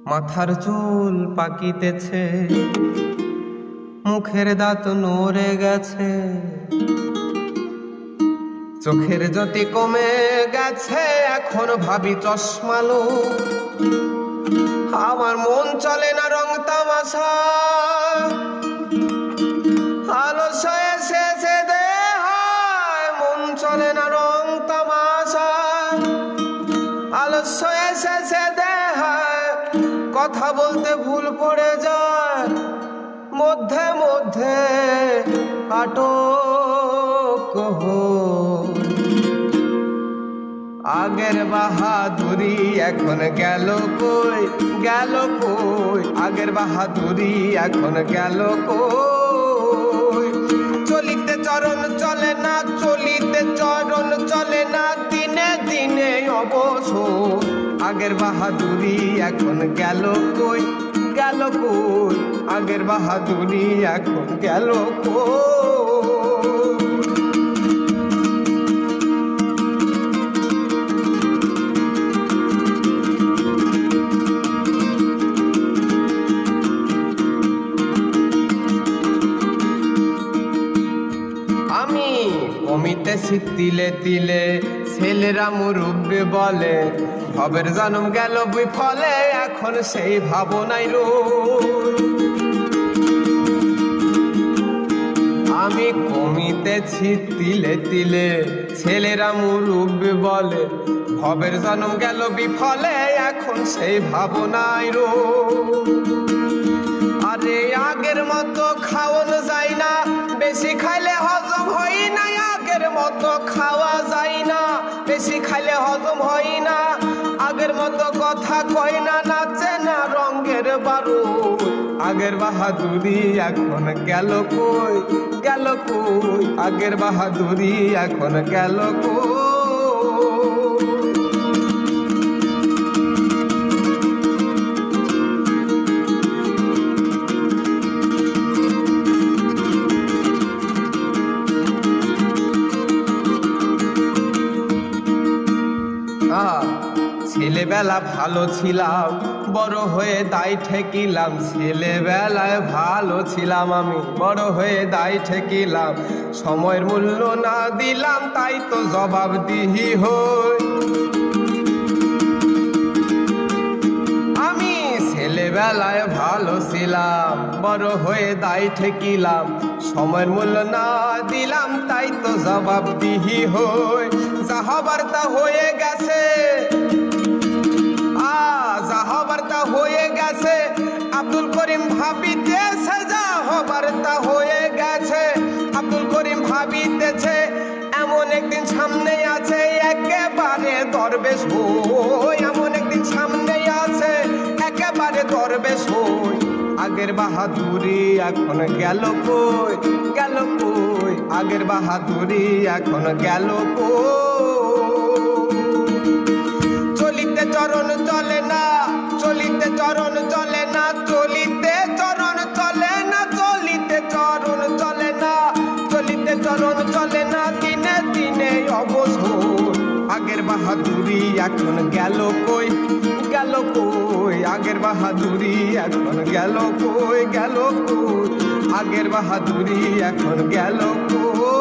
মাথার চুল পাকিতেছে, মুখের দাঁত নড়ে গেছে, চোখের জ্যোতি কমে গেছে, এখন ভাবি চশমালো। আমার মন চলে না রং তামাশা, আলস্য এসেছে দেহায়, মন চলে না রং তামাশা, আলস্য এসেছে দেহায়, কথা বলতে ভুল পড়ে যায়, মধ্যে মধ্যে আটক হয়। আগের বাহাদুরি এখন গেল কই, গেল কই, আগের বাহাদুরি এখন গেল কই। চলিতে চরণ চলে না, চলিতে চরণ চলে না, দিনে দিনে অবসর। আগের বাহাদুরি এখন গেল কই, গেল কই, আগের বাহাদুরি এখন গেল কই। আমি কমিতেছি তিলে তিলে, ছেলেরা মুরব্বি বলে, ভবের জন্ম গেল বিফলে, এখন সেই ভাবনাই রই। আমি কমিতেছি তিলে তিলে, ছেলেরা মুরব্বি বলে, ভবের জন্ম গেল বিফলে, এখন সেই ভাবনাই রই। আরে আগের মতো খাওয়ান যায় না, বেশি খাইলে হজম হয় না, আগের মতো খাওয়া যায় না, বেশি খাইলে হজম হয় না, আগের মতো কথা কয় না, নাচে না রঙের বারুদ। আগের বাহাদুরি এখন গেল কই, গেল কই, আগের বাহাদুরি এখন গেল কই। ছেলেবেলা ভালো ছিলাম, বড় হয়ে দায় ঠেকিলাম, ছেলেবেলায় ভালো ছিলাম আমি, বড় হয়ে দায় ঠেকিলাম, সময়ের মূল্য না দিলাম, তাই তো জবাবদিহি হই। আমি ছেলেবেলায় ভালো ছিলাম, বড় হয়ে দায় ঠেকিলাম, সময়ের মূল্য না দিলাম, তাই তো জবাবদিহি হই। যা হবার তা হয়ে গেছে, যাহবার তা হয়ে গেছে, আব্দুল করিম ভাবিতেছে, যা হবার তা হয়ে গেছে, আব্দুল করিম ভাবিতেছে, এমন একদিন সামনে আছে, একেবারে দরবেশ হই, এমন একদিন সামনে আছে, একেবারে দরবেশ হই। আগের বাহাদুরি এখন গেল কই, গেল কই, আগের বাহাদুরি এখন গেল কই। চলিতে চরণ চলে না, চলিতে চরণ চলে না, চলিতে চরণ চলে না, চলিতে চরণ চলে না, চলিতে চরণ চলে না, দিনে দিনে অবসর। আগের বাহাদুরি এখন গেল কই, গেল কই, আগের বাহাদুরি এখন গেল কই, গেল কই, আগের বাহাদুরি এখন গেল কই।